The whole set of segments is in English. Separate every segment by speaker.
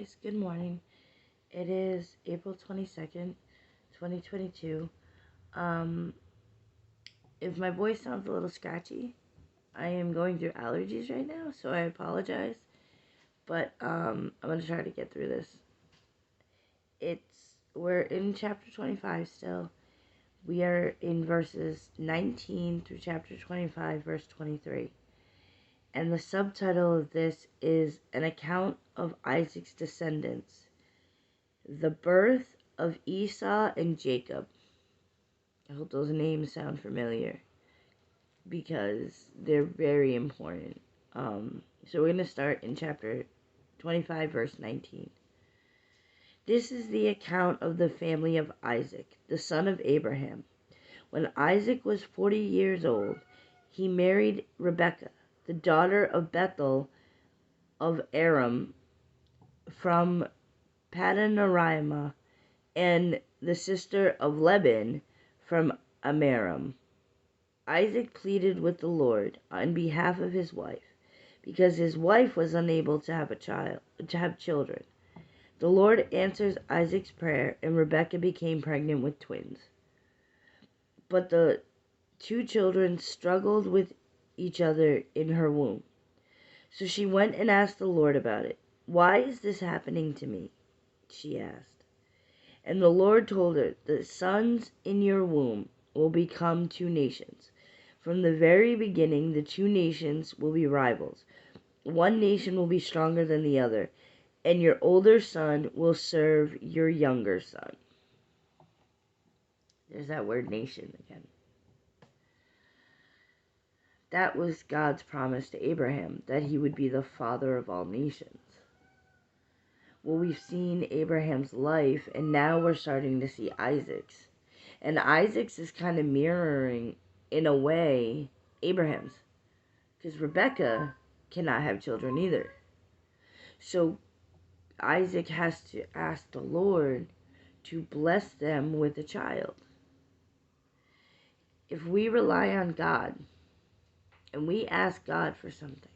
Speaker 1: guys, good morning. It is April 22nd, 2022. Um, if my voice sounds a little scratchy, I am going through allergies right now, so I apologize. But I'm going to try to get through this. We're in chapter 25 still. We are in verses 19 through chapter 25, verse 23. And the subtitle of this is An Account of Isaac's Descendants. The Birth of Esau and Jacob. I hope those names sound familiar because they're very important. So we're going to start in chapter 25, verse 19. This is the account of the family of Isaac, the son of Abraham. When Isaac was 40 years old, he married Rebekah, the daughter of Bethuel of Aram from Padanaramah, and the sister of Laban from Aram. Isaac pleaded with the Lord on behalf of his wife, because his wife was unable to have children. The Lord answers Isaac's prayer, and Rebekah became pregnant with twins. But the two children struggled with each other in her womb. So she went and asked the Lord about it. "Why is this happening to me?" she asked. And the Lord told her, "The sons in your womb will become two nations. From the very beginning, the two nations will be rivals. One nation will be stronger than the other, and your older son will serve your younger son." There's that word nation again. That was God's promise to Abraham, that he would be the father of all nations. Well, we've seen Abraham's life, and now we're starting to see Isaac's. And Isaac's is kind of mirroring, in a way, Abraham's. Because Rebekah cannot have children either. So Isaac has to ask the Lord to bless them with a child. If we rely on God, and we ask God for something,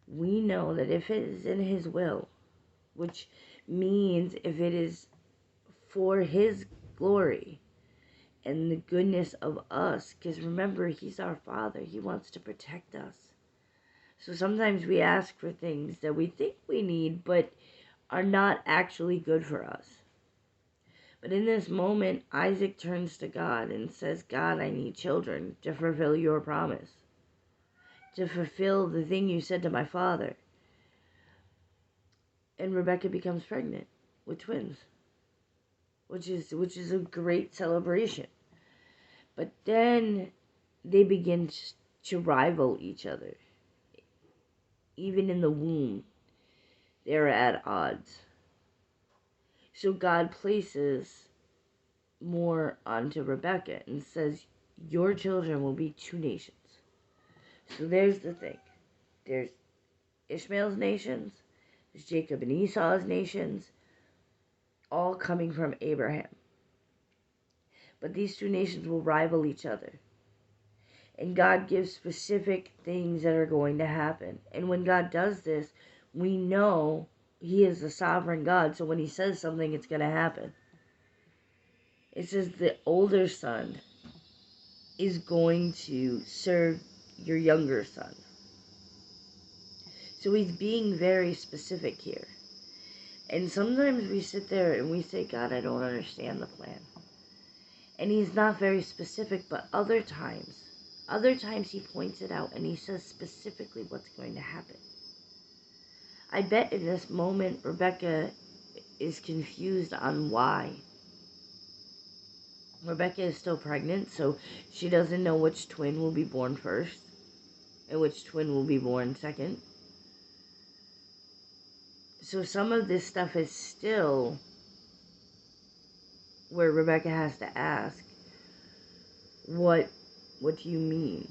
Speaker 1: we know that if it is in His will, which means if it is for His glory and the goodness of us, because remember, He's our Father. He wants to protect us. So sometimes we ask for things that we think we need, but are not actually good for us. But in this moment, Isaac turns to God and says, "God, I need children to fulfill your promise, to fulfill the thing you said to my father." And Rebekah becomes pregnant with twins, which is a great celebration. But then they begin to rival each other. Even in the womb, they're at odds. So God places more onto Rebekah and says, "Your children will be two nations." So there's the thing. There's Ishmael's nations, there's Jacob and Esau's nations, all coming from Abraham. But these two nations will rival each other. And God gives specific things that are going to happen. And when God does this, we know He is the sovereign God. So when He says something, it's going to happen. It says the older son is going to serve your younger son. So He's being very specific here. And sometimes we sit there and we say, "God, I don't understand the plan." And He's not very specific, but other times He points it out and He says specifically what's going to happen. I bet in this moment Rebekah is confused on why. Rebekah is still pregnant, so she doesn't know which twin will be born first and which twin will be born second. So some of this stuff is still where Rebekah has to ask, what do you mean?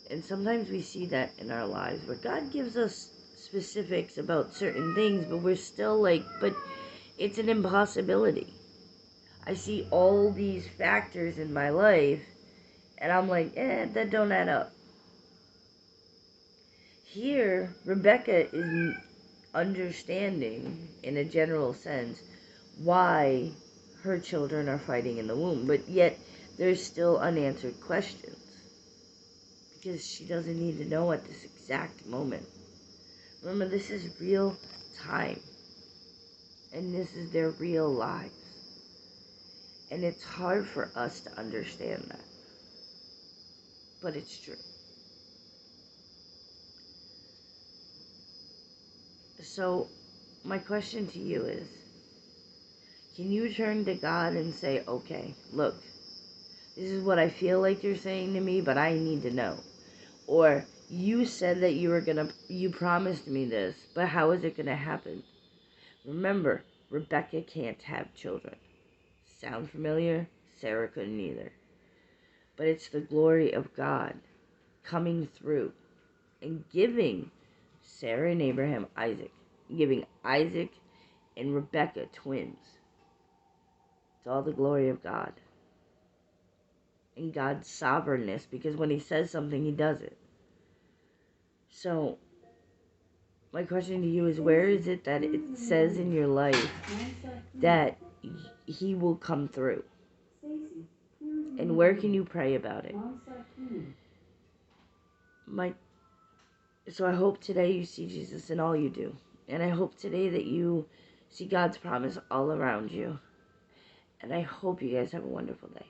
Speaker 1: And sometimes we see that in our lives where God gives us specifics about certain things, but we're still like, but it's an impossibility. I see all these factors in my life, and I'm like, that don't add up. Here, Rebekah is understanding, in a general sense, why her children are fighting in the womb. But yet, there's still unanswered questions. Because she doesn't need to know at this exact moment. Remember, this is real time. And this is their real lives. And it's hard for us to understand that. But it's true. So, my question to you is, can you turn to God and say, okay, look, this is what I feel like you're saying to me, but I need to know. Or, you said that you promised me this, but how is it gonna happen? Remember, Rebecca can't have children. Sound familiar? Sarah couldn't either. But it's the glory of God coming through and giving Sarah and Abraham Isaac, giving Isaac and Rebecca twins. It's all the glory of God. And God's sovereignness, because when he says something, he does it. So, my question to you is, where is it that it says in your life that he will come through? And where can you pray about it? So I hope today you see Jesus in all you do. And I hope today that you see God's promise all around you. And I hope you guys have a wonderful day.